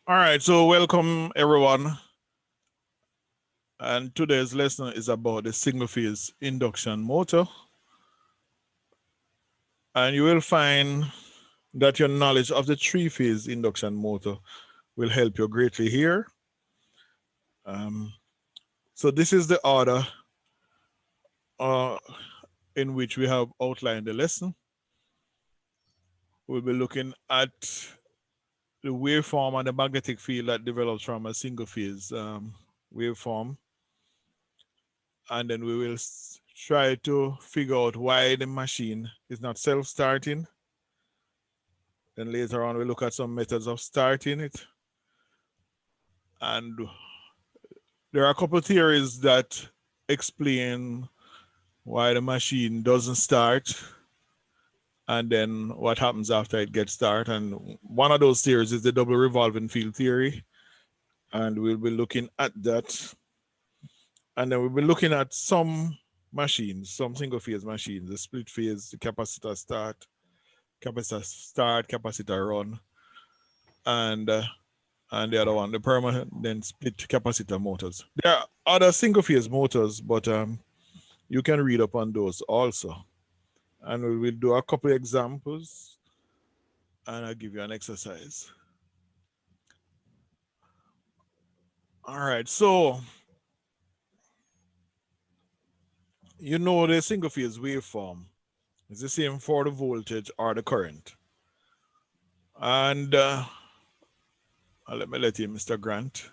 All right, so welcome everyone. And today's lesson is about the single phase induction motor. And you will find that your knowledge of the three phase induction motor will help you greatly here. Um, so this is the order uh, in which we have outlined the lesson. We'll be looking at the waveform and the magnetic field that develops from a single phase waveform. And then we will try to figure out why the machine is not self-starting. Then later on, we look at some methods of starting it. And there are a couple of theories that explain why the machine doesn't start and then what happens after it gets started. And one of those theories is the double revolving field theory. And we'll be looking at that. And then we'll be looking at some machines, some single phase machines, the split phase, the capacitor start, capacitor run, and the other one, the permanent split capacitor motors. There are other single phase motors, but you can read up on those also. And we will do a couple of examples and I'll give you an exercise. All right, so you know the single phase waveform is the same for the voltage or the current. And let me let you, Mr. Grant.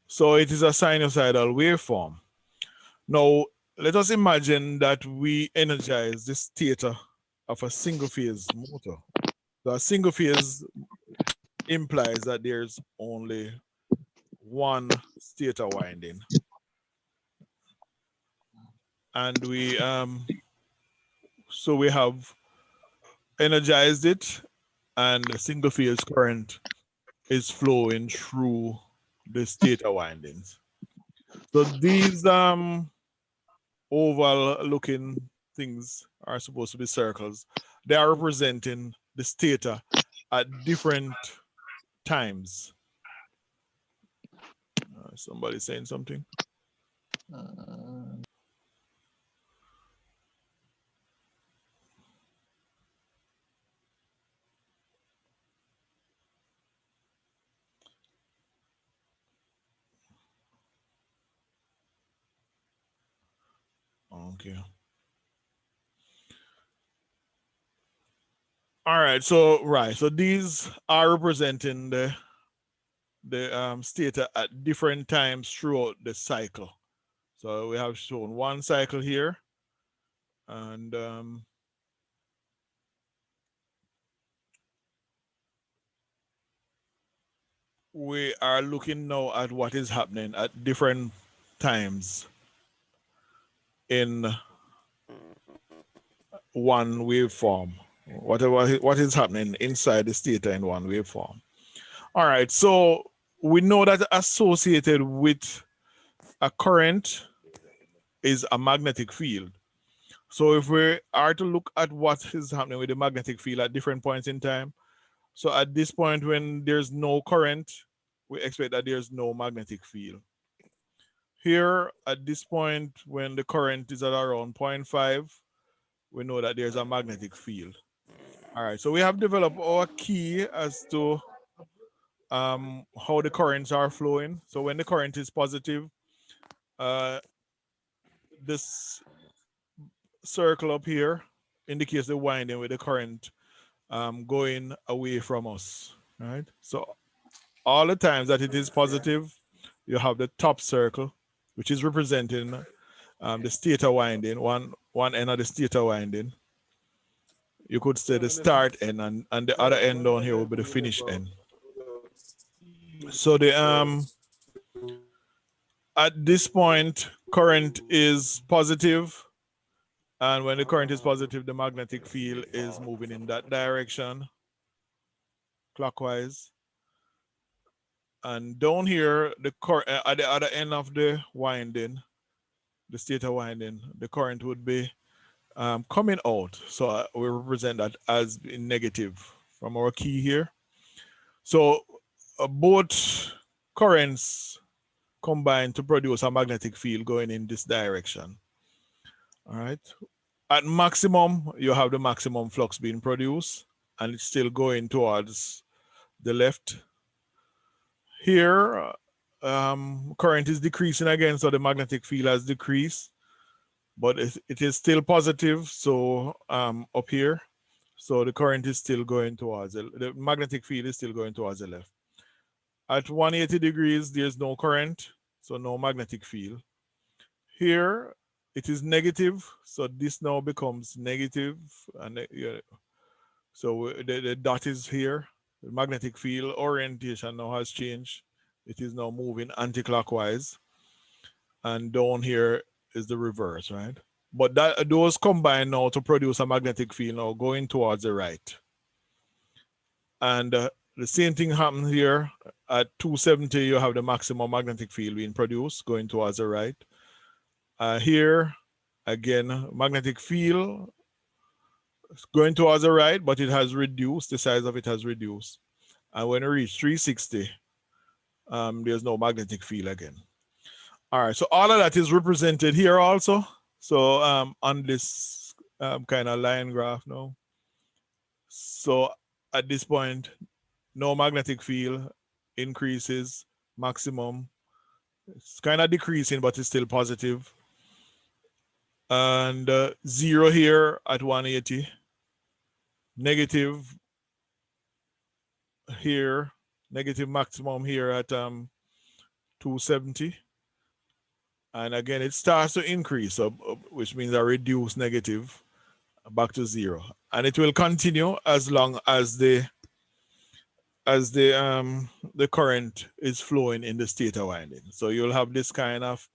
So it is a sinusoidal waveform. Now, let us imagine that we energize the stator of a single phase motor. So a single phase implies that there's only one stator winding. And we have energized it and the single phase current is flowing through the stator windings. So these oval looking things are supposed to be circles. They are representing the stator at different times. Somebody saying something? Okay. All right. So these are representing the stator at different times throughout the cycle. So we have shown one cycle here, and we are looking now at what is happening at different times in one waveform. What is happening inside the stator in one waveform. All right, so we know that associated with a current is a magnetic field. So if we are to look at what is happening with the magnetic field at different points in time, so at this point when there's no current, we expect that there's no magnetic field. Here at this point when the current is at around 0.5, we know that there's a magnetic field. All right, so we have developed our key as to how the currents are flowing. So when the current is positive, this circle up here indicates the winding with the current going away from us, right? So all the times that it is positive, you have the top circle, which is representing the stator winding, one end of the stator winding. You could say the start end, and the other end down here will be the finish end. So the at this point, current is positive, and when the current is positive, the magnetic field is moving in that direction, clockwise. And down here, at the other end of the winding, the stator winding, the current would be coming out. So we represent that as in negative from our key here. So both currents combine to produce a magnetic field going in this direction. All right. At maximum, you have the maximum flux being produced, and it's still going towards the left. Here, current is decreasing again, so the magnetic field has decreased, but it is still positive. So up here, so the current is still going towards the magnetic field is still going towards the left. At 180 degrees, there's no current, so no magnetic field. Here, it is negative, so this now becomes negative, and so the dot is here. The magnetic field orientation now has changed. It is now moving anti-clockwise, and down here is the reverse, right? But those combine now to produce a magnetic field now going towards the right. And the same thing happens here. At 270, you have the maximum magnetic field being produced going towards the right. Here, again, magnetic field going towards the right, but it has reduced, the size of it has reduced. And when we reach 360, there's no magnetic field again. All right, so all of that is represented here also. So on this kind of line graph now. So at this point, no magnetic field, increases, maximum. It's kind of decreasing, but it's still positive. And 0 here at 180. Negative here, negative maximum here at 270. And again, it starts to increase, which means a reduced negative back to 0. And it will continue as long as the current is flowing in the stator winding. So you'll have this kind of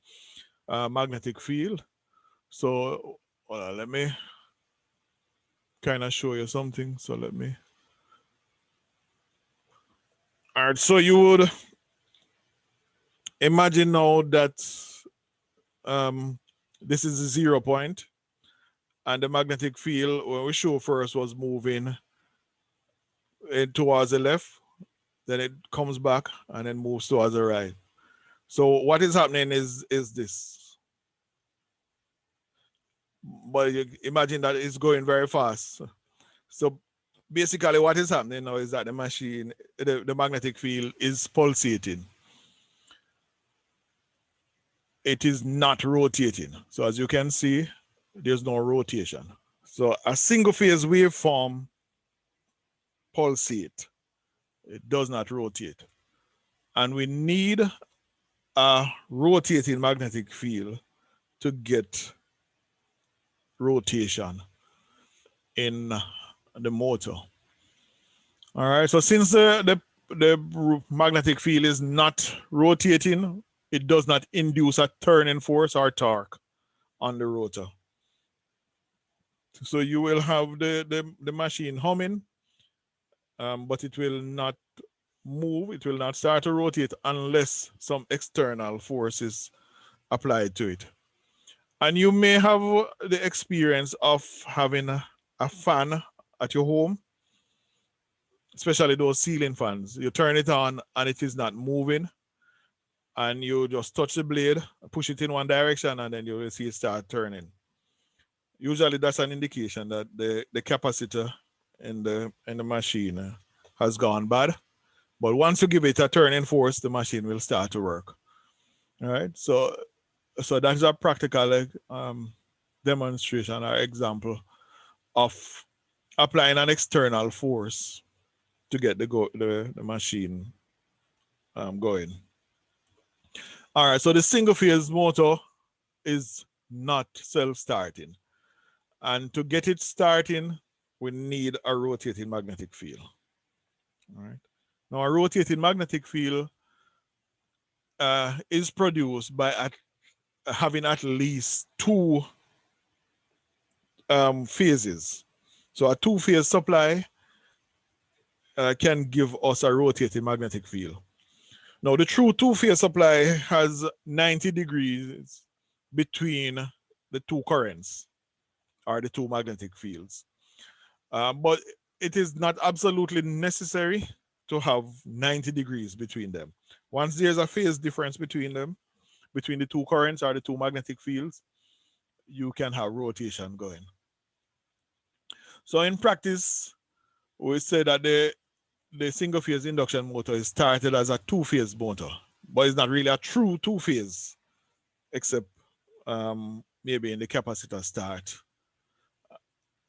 magnetic field. So let me kind of show you something. So let me. All right, so you would imagine now that this is the 0 point, and the magnetic field when we show first was moving towards the left, then it comes back and then moves towards the right. So what is happening is this. But you imagine that it's going very fast. So basically what is happening now is that the machine, the magnetic field is pulsating. It is not rotating. So as you can see, there's no rotation. So a single phase waveform pulsate. It does not rotate. And we need a rotating magnetic field to get rotation in the motor. All right, so since the magnetic field is not rotating, it does not induce a turning force or torque on the rotor. So you will have the machine humming, but it will not move, it will not start to rotate unless some external force is applied to it. And you may have the experience of having a fan at your home, especially those ceiling fans. You turn it on and it is not moving, and you just touch the blade, push it in one direction, and then you will see it start turning. Usually that's an indication that the capacitor in the machine has gone bad. But once you give it a turning force, the machine will start to work. All right, so that's a practical demonstration or example of applying an external force to get the machine going. All right, so the single phase motor is not self-starting. And to get it starting, we need a rotating magnetic field. All right. Now, a rotating magnetic field is produced by having at least two phases. So a two-phase supply can give us a rotating magnetic field. Now, the true two-phase supply has 90 degrees between the two currents or the two magnetic fields. But it is not absolutely necessary to have 90 degrees between them. Once there's a phase difference between them, between the two currents or the two magnetic fields, you can have rotation going. So in practice, we say that the single phase induction motor is started as a two-phase motor, but it's not really a true two-phase, except maybe in the capacitor start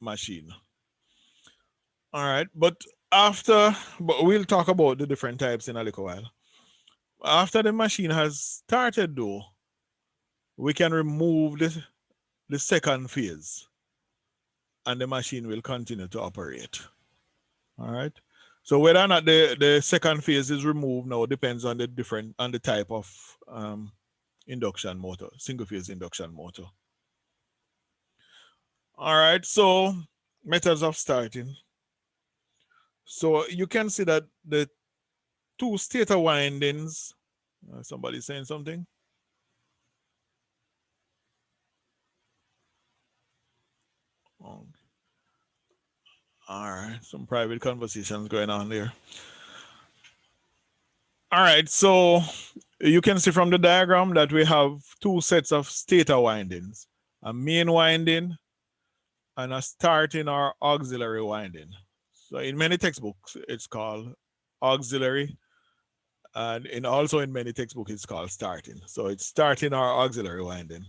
machine. All right, but we'll talk about the different types in a little while. After the machine has started though, we can remove the second phase and the machine will continue to operate. All right. So whether or not the second phase is removed now depends on the type of induction motor, single phase induction motor. All right, so methods of starting. So you can see that the two stator windings, somebody saying something? Oh. All right, some private conversations going on there. All right, so you can see from the diagram that we have two sets of stator windings, a main winding and a starting or auxiliary winding. So in many textbooks, it's called auxiliary, and also in many textbooks, it's called starting. So it's starting or auxiliary winding.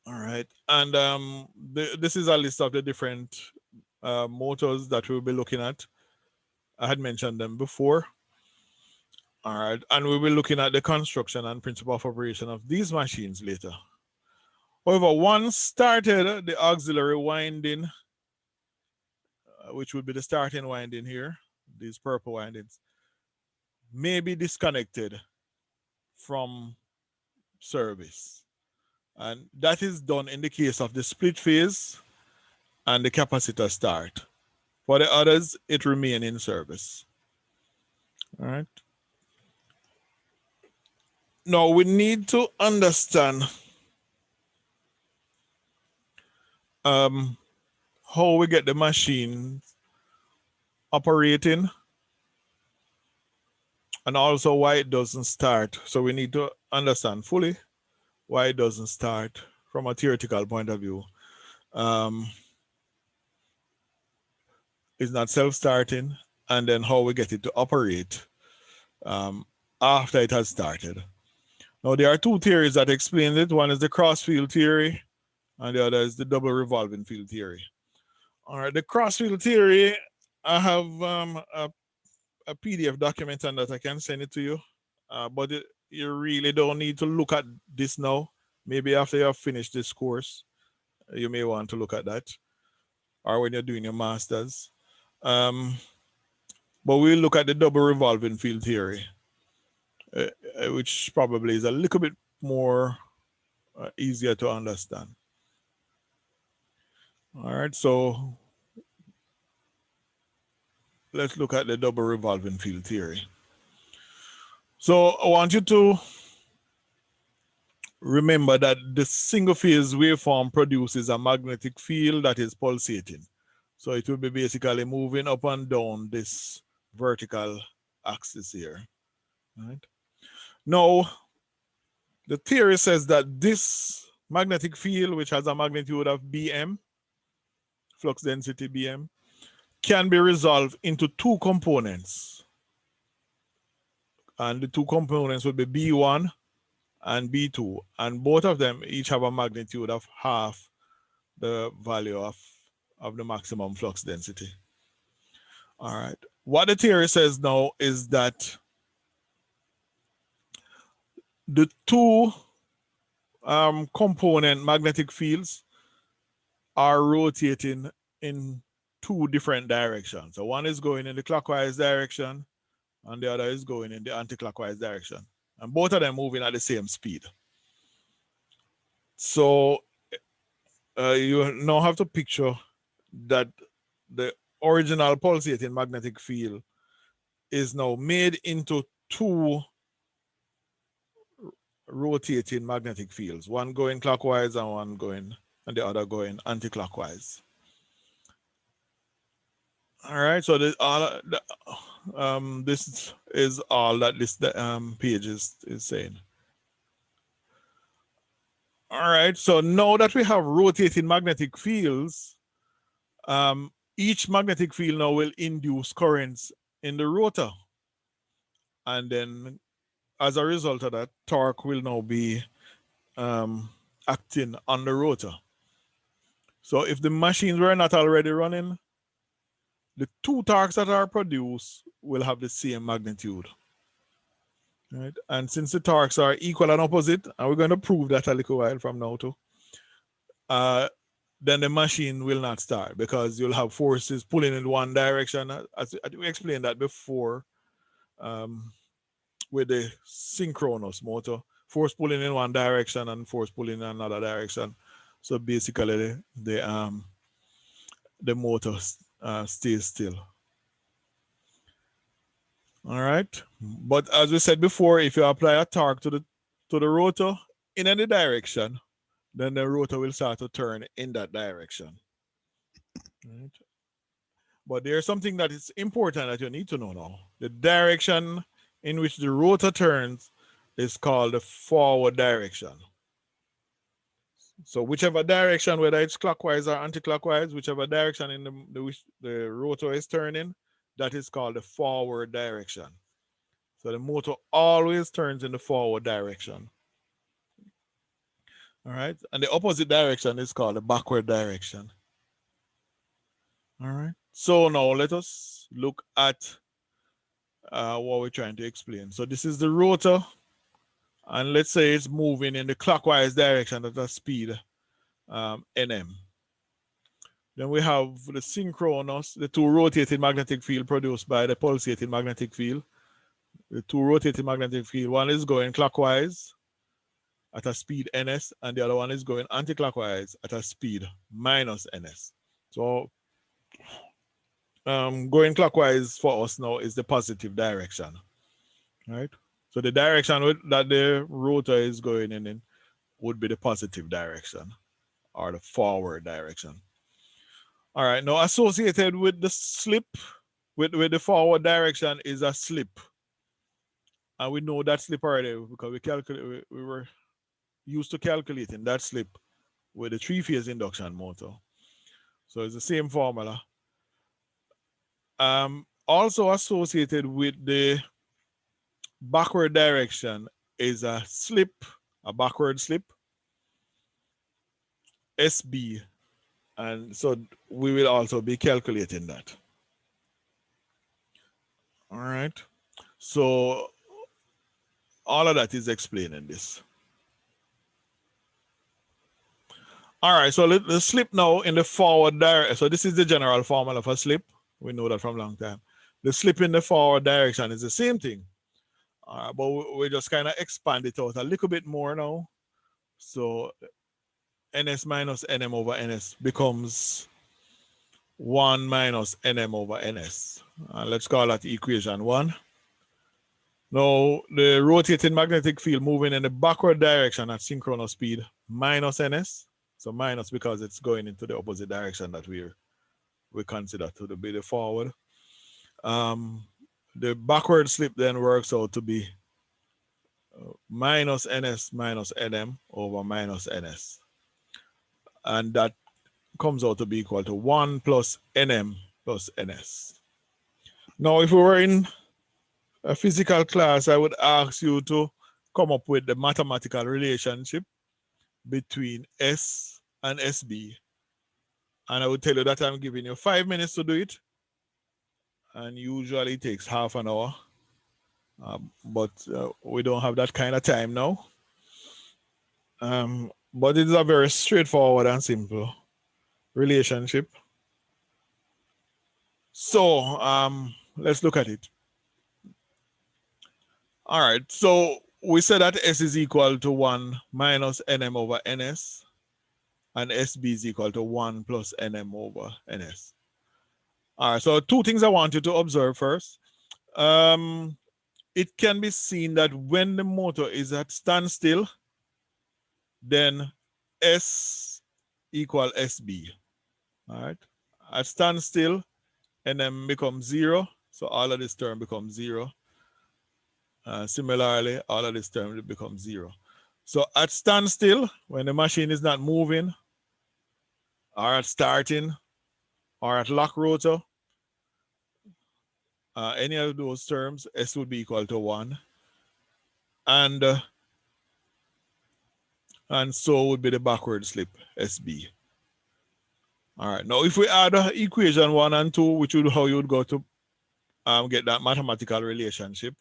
All right, and this is a list of the different motors that we'll be looking at. I had mentioned them before. All right, and we will be looking at the construction and principle of operation of these machines later. However, once started, the auxiliary winding, which would be the starting winding here, these purple windings, may be disconnected from service. And that is done in the case of the split phase and the capacitor start. For the others, it remain in service. All right. Now we need to understand how we get the machine operating and also why it doesn't start. So we need to understand fully why it doesn't start from a theoretical point of view. It's not self-starting, and then how we get it to operate after it has started. Now there are two theories that explain it. One is the cross field theory, and the other is the double revolving field theory. All right, the cross field theory, I have a PDF document on that. I can send it to you, but you really don't need to look at this now. Maybe after you have finished this course, you may want to look at that, or when you're doing your master's. But we'll look at the double revolving field theory, which probably is a little bit more easier to understand. All right, so let's look at the double revolving field theory. So I want you to remember that the single phase waveform produces a magnetic field that is pulsating. So it will be basically moving up and down this vertical axis here. Right? Now, the theory says that this magnetic field, which has a magnitude of Bm, flux density Bm, can be resolved into two components. And the two components would be B1 and B2. And both of them each have a magnitude of half the value of the maximum flux density. All right. What the theory says now is that the two component magnetic fields are rotating in two different directions. So one is going in the clockwise direction and the other is going in the anti-clockwise direction. And both of them moving at the same speed. So you now have to picture that the original pulsating magnetic field is now made into two rotating magnetic fields, one going clockwise and one going, and the other going anti-clockwise. All right, so this is all that this page is saying. All right, so now that we have rotating magnetic fields, each magnetic field now will induce currents in the rotor. And then as a result of that, torque will now be acting on the rotor. So if the machines were not already running, the two torques that are produced will have the same magnitude. Right? And since the torques are equal and opposite, and we're going to prove that a little while from now too, then the machine will not start because you'll have forces pulling in one direction. As we explained that before with the synchronous motor, force pulling in one direction and force pulling in another direction. So basically, the motor stays still. All right, but as we said before, if you apply a torque to the rotor in any direction, then the rotor will start to turn in that direction. Right? But there's something that is important that you need to know now. The direction in which the rotor turns is called the forward direction. So whichever direction, whether it's clockwise or anti-clockwise, whichever direction in which the rotor is turning, that is called the forward direction. So the motor always turns in the forward direction. All right. And the opposite direction is called the backward direction. All right. So now let us look at what we're trying to explain. So this is the rotor. And let's say it's moving in the clockwise direction at a speed nm. Then we have the synchronous, the two rotating magnetic field produced by the pulsating magnetic field. The two rotating magnetic field, one is going clockwise at a speed ns, and the other one is going anti-clockwise at a speed minus ns. So going clockwise for us now is the positive direction, right? So the direction that the rotor is going in would be the positive direction or the forward direction. All right, now associated with the slip, with the forward direction is a slip. And we know that slip already because we were used to calculating that slip with the three-phase induction motor. So it's the same formula. Also associated with the backward direction is a slip, a backward slip, SB. And so we will also be calculating that. All right. So all of that is explaining this. All right, so the slip now in the forward direction. So this is the general formula for slip. We know that from a long time. The slip in the forward direction is the same thing. But we just kind of expand it out a little bit more now. So ns minus nm over ns becomes 1 minus nm over ns. Let's call that equation 1. Now, the rotating magnetic field moving in the backward direction at synchronous speed minus ns. So minus because it's going into the opposite direction that we consider to be the forward. The backward slip then works out to be minus ns minus nm over minus ns. And that comes out to be equal to 1 plus nm plus ns. Now, if we were in a physical class, I would ask you to come up with the mathematical relationship between S and SB. And I would tell you that I'm giving you 5 minutes to do it. And usually it takes half an hour. But we don't have that kind of time now. But it is a very straightforward and simple relationship. So let's look at it. All right, so we said that S is equal to 1 minus nm over ns, and SB is equal to 1 plus nm over ns. All right, so two things I want you to observe first. It can be seen that when the motor is at standstill, then S equal SB. All right, at standstill, NM becomes 0. So all of this term becomes 0. Similarly, all of this term becomes 0. So at standstill, when the machine is not moving, or at starting, or at lock rotor, any of those terms, S would be equal to 1. And so would be the backward slip, SB. All right, now if we add equation 1 and 2, which would how you would go to get that mathematical relationship,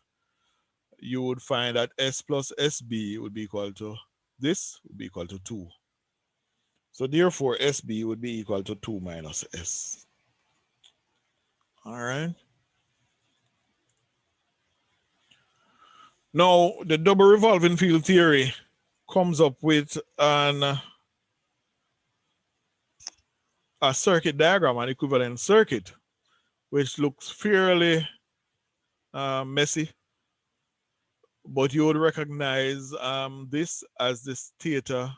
you would find that S plus SB would be equal to this, would be equal to 2. So therefore, SB would be equal to 2 minus S. All right. Now, the double revolving field theory comes up with a circuit diagram, an equivalent circuit, which looks fairly messy, but you would recognize this as the stator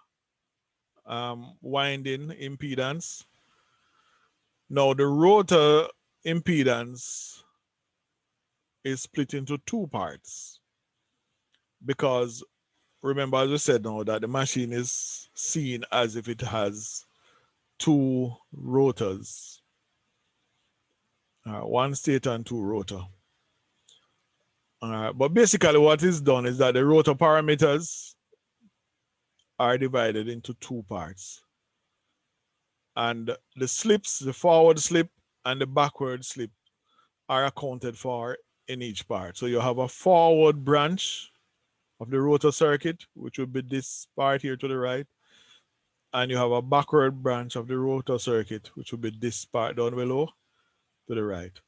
winding impedance. Now, the rotor impedance is split into 2 parts because remember, as we said now, that the machine is seen as if it has 2 rotors, one stator and 2 rotor. But basically what is done is that the rotor parameters are divided into 2 parts. And the slips, the forward slip and the backward slip, are accounted for in each part. So you have a forward branch of the rotor circuit, which would be this part here to the right. And you have a backward branch of the rotor circuit, which would be this part down below to the right.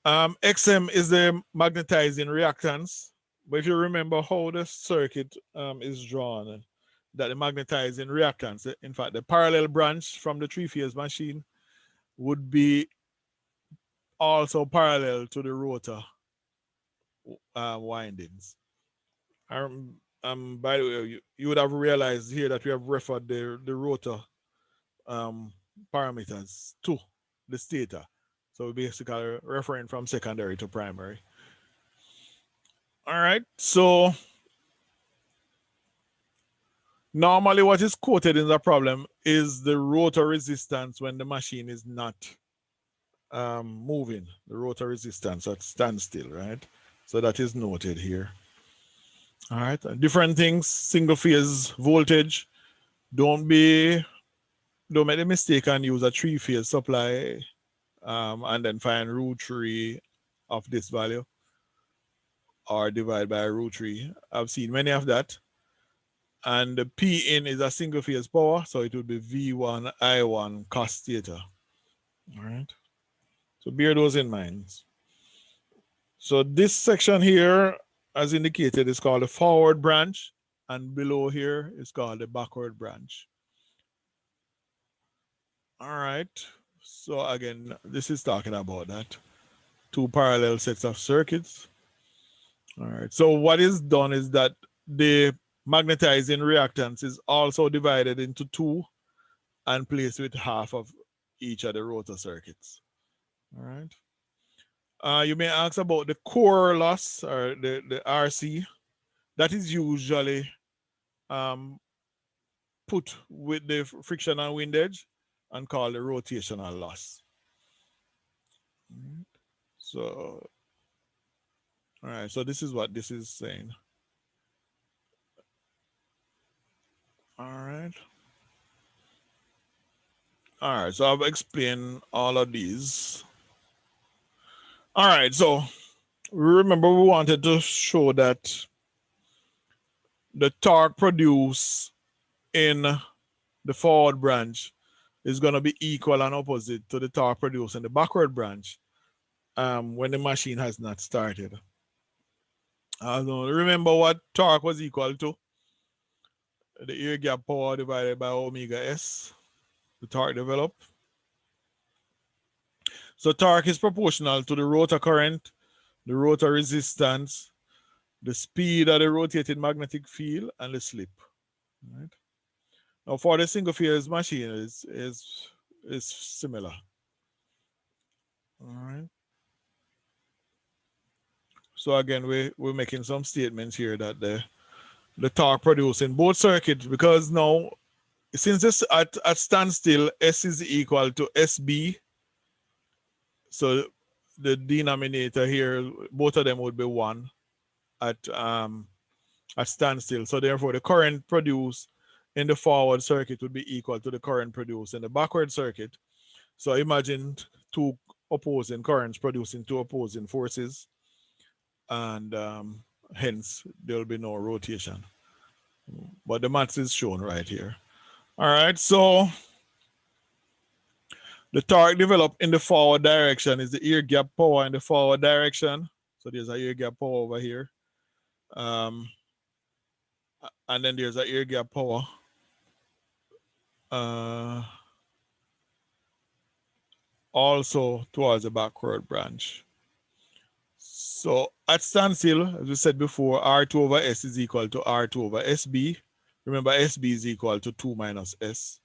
XM is the magnetizing reactance. But if you remember how the circuit is drawn, that the magnetizing reactance, in fact, the parallel branch from the 3-phase machine would be also parallel to the rotor windings. By the way, you would have realized here that we have referred the rotor parameters to the stator. So we're basically referring from secondary to primary. All right, so normally what is quoted in the problem is the rotor resistance when the machine is not moving, the rotor resistance at standstill, right? So that is noted here. All right, different things, single phase voltage. Don't make the mistake and use a 3-phase supply and then find root 3 of this value or divide by root 3. I've seen many of that. And the P in is a single phase power, so it would be V1 I1 cos theta. All right. So bear those in mind. So this section here, as indicated, is called the forward branch, and below here is called the backward branch. All right. So again, this is talking about that. 2 parallel sets of circuits. All right. So what is done is that the magnetizing reactance is also divided into 2 and placed with half of each of the rotor circuits. All right. You may ask about the core loss or the RC. That is usually put with the frictional windage and called the rotational loss. So, all right, so this is what this is saying. All right. All right, so I've explained all of these. All right, so remember we wanted to show that the torque produced in the forward branch is going to be equal and opposite to the torque produced in the backward branch when the machine has not started. Remember what torque was equal to? The air gap power divided by omega S, the torque developed. So torque is proportional to the rotor current, the rotor resistance, the speed of the rotating magnetic field, and the slip. Right? Now for the single phase machine is similar. All right. So again, we're making some statements here that the torque produced in both circuits, because now since this at standstill, S is equal to SB, so the denominator here, both of them would be 1 at standstill. So therefore, the current produced in the forward circuit would be equal to the current produced in the backward circuit. So imagine two opposing currents producing two opposing forces, and hence there will be no rotation. But the maths is shown right here. All right, so the torque developed in the forward direction is the air gap power in the forward direction. So there's a air gap power over here. And then there's a air gap power also towards the backward branch. So at standstill, as we said before, R2 over S is equal to R2 over SB. Remember, SB is equal to 2 minus S.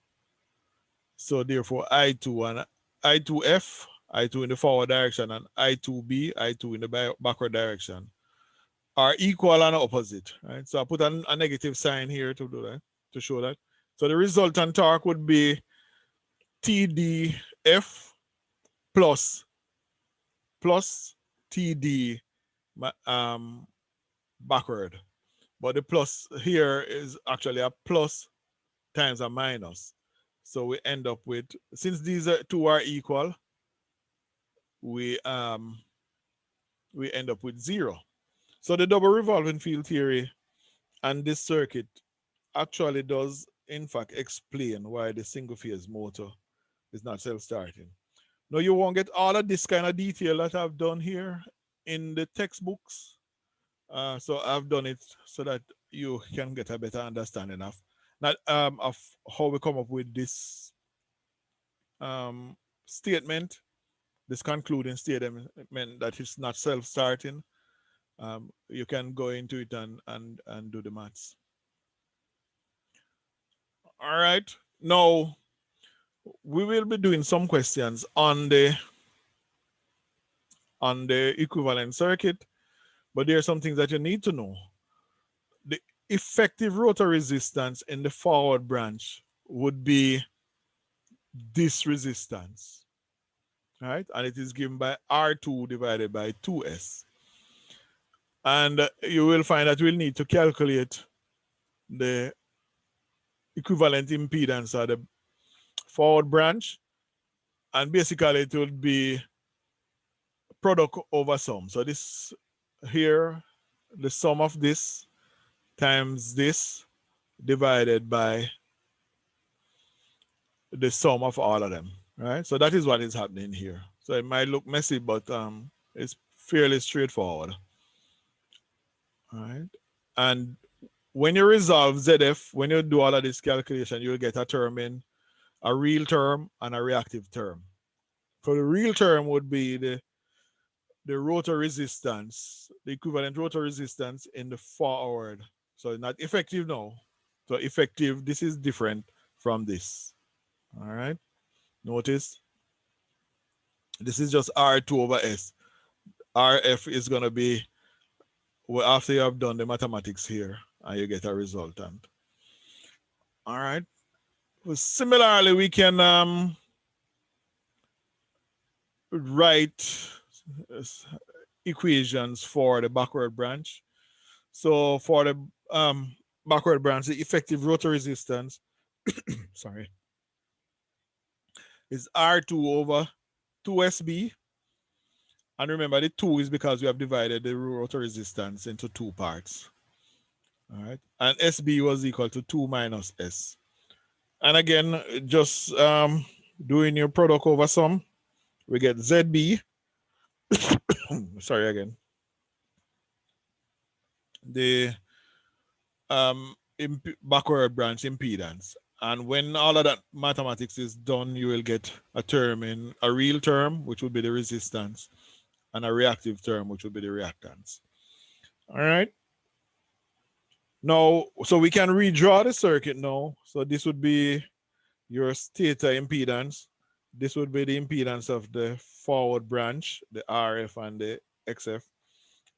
So therefore, I2 and I2F, I2 in the forward direction, and I2B, I2 in the backward direction, are equal and opposite, right? So I put a negative sign here to do that, to show that. So the resultant torque would be TDF plus TD backward. But the plus here is actually a plus times a minus. So we end up with, since these two are equal, we end up with 0. So the double revolving field theory and this circuit actually does in fact explain why the single phase motor is not self-starting. Now you won't get all of this kind of detail that I've done here in the textbooks. So I've done it so that you can get a better understanding of how we come up with this statement, this concluding statement that it's not self-starting. You can go into it and do the maths. All right. Now we will be doing some questions on the equivalent circuit, but there are some things that you need to know. The effective rotor resistance in the forward branch would be this resistance, right? And it is given by R2 divided by 2S. And you will find that we'll need to calculate the equivalent impedance of the forward branch. And basically it would be product over sum. So this here, the sum of this times this divided by the sum of all of them, right? So that is what is happening here. So it might look messy, but it's fairly straightforward. All right. And when you resolve ZF, when you do all of this calculation, you'll get a term in a real term and a reactive term. So the real term would be the rotor resistance, the equivalent rotor resistance in the forward. So not effective now. So effective, this is different from this. All right. Notice this is just R2 over S. RF is going to be, well, after you have done the mathematics here and you get a resultant. All right. Well, similarly, we can write equations for the backward branch. So for the backward branch, the effective rotor resistance, sorry, is R2 over 2SB. And remember, the 2 is because we have divided the rotor resistance into 2 parts. All right. And SB was equal to 2 minus S. And again, just doing your product over sum, we get ZB. Sorry again. The backward branch impedance. And when all of that mathematics is done, you will get a term in a real term, which will be the resistance, and a reactive term, which will be the reactance. All right. Now, so we can redraw the circuit now. So this would be your stator impedance. This would be the impedance of the forward branch, the RF and the XF.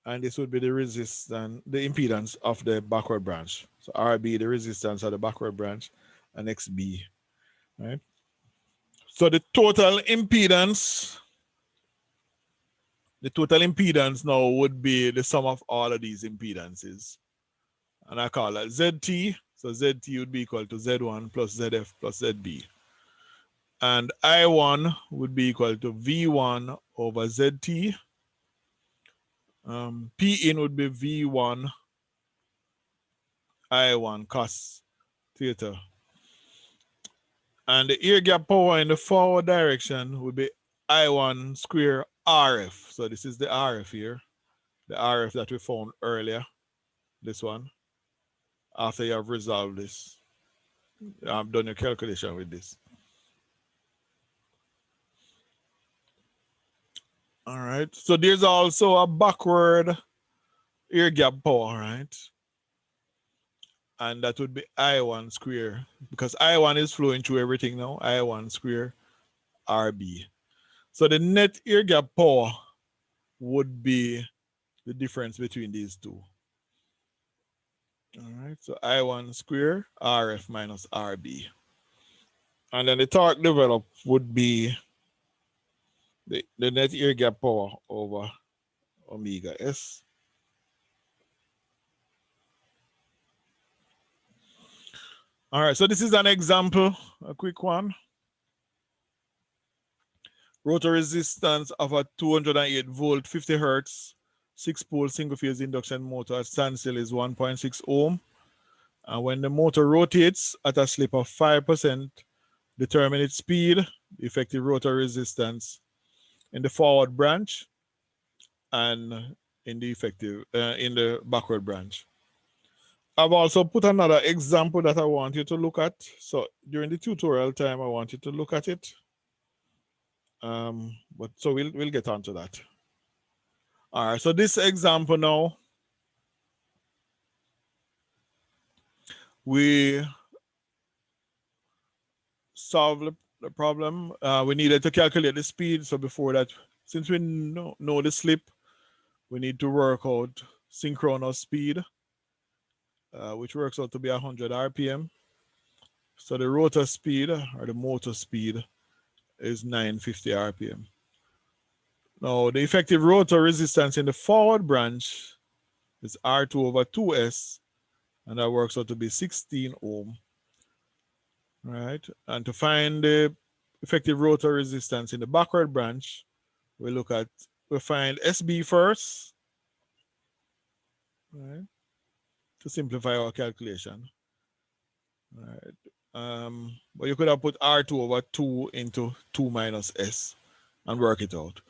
And this would be the resistance, the impedance of the backward branch. So RB, the resistance of the backward branch, and XB, right? So the total impedance now would be the sum of all of these impedances. And I call that ZT. So ZT would be equal to Z1 plus ZF plus ZB. And I1 would be equal to V1 over ZT. P in would be V1 I1 cos theta. And the air gap power in the forward direction would be I1 square RF. So this is the RF here, the RF that we found earlier, this one, after you have resolved this. I've done your calculation with this. All right, so there's also a backward air gap power, right? And that would be I1 square, because I1 is flowing through everything now, I1 square RB. So the net air gap power would be the difference between these two. All right, so I1 square RF minus RB. And then the torque developed would be the net air gap power over omega S. All right, so this is an example, a quick one. Rotor resistance of a 208 volt, 50 hertz, 6-pole single phase induction motor at standstill is 1.6 ohm. And when the motor rotates at a slip of 5%, determine its speed, the effective rotor resistance in the forward branch and in the in the backward branch. I've also put another example that I want you to look at. So during the tutorial time, I want you to look at it. But so we'll get on to that. All right, so this example now, we solve the problem. We needed to calculate the speed. So before that, since we know the slip, we need to work out synchronous speed, which works out to be 100 RPM. So the rotor speed or the motor speed is 950 RPM. Now the effective rotor resistance in the forward branch is R2 over 2S, and that works out to be 16 ohm. Right, and to find the effective rotor resistance in the backward branch, we find SB first, right, to simplify our calculation. Right. But you could have put R2 over 2 into 2 minus S and work it out.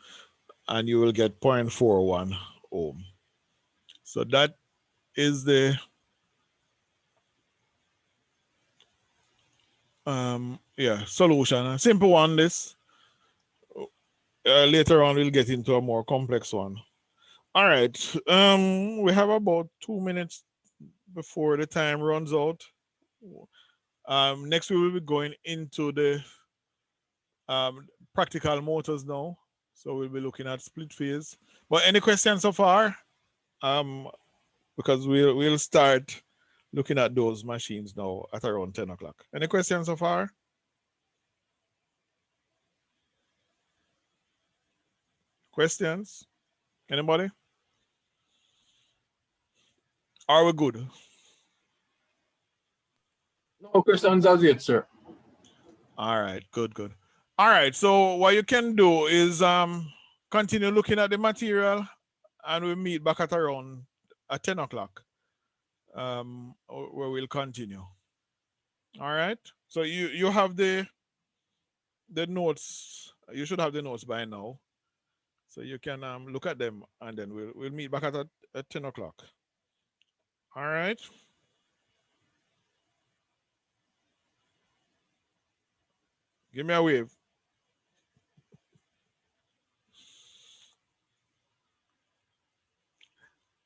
And you will get 0.41 ohm. So that is the solution. A simple one, this. Later on, we'll get into a more complex one. All right. We have about 2 minutes before the time runs out. Next, we will be going into the practical motors now. So we'll be looking at split phase. But any questions so far? Because we'll start looking at those machines now at around 10 o'clock. Any questions so far? Questions? Anybody? Are we good? No questions as yet, sir. All right, good. All right, so what you can do is continue looking at the material, and we'll meet back at around 10 o'clock, where we'll continue. All right, so you have the notes. You should have the notes by now, so you can look at them, and then we'll meet back at 10 o'clock. All right. Give me a wave.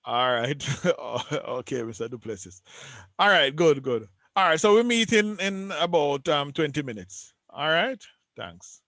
All right. Okay, Mr. Duplessis. All right, good. All right, so we meet in about 20 minutes. All right, thanks.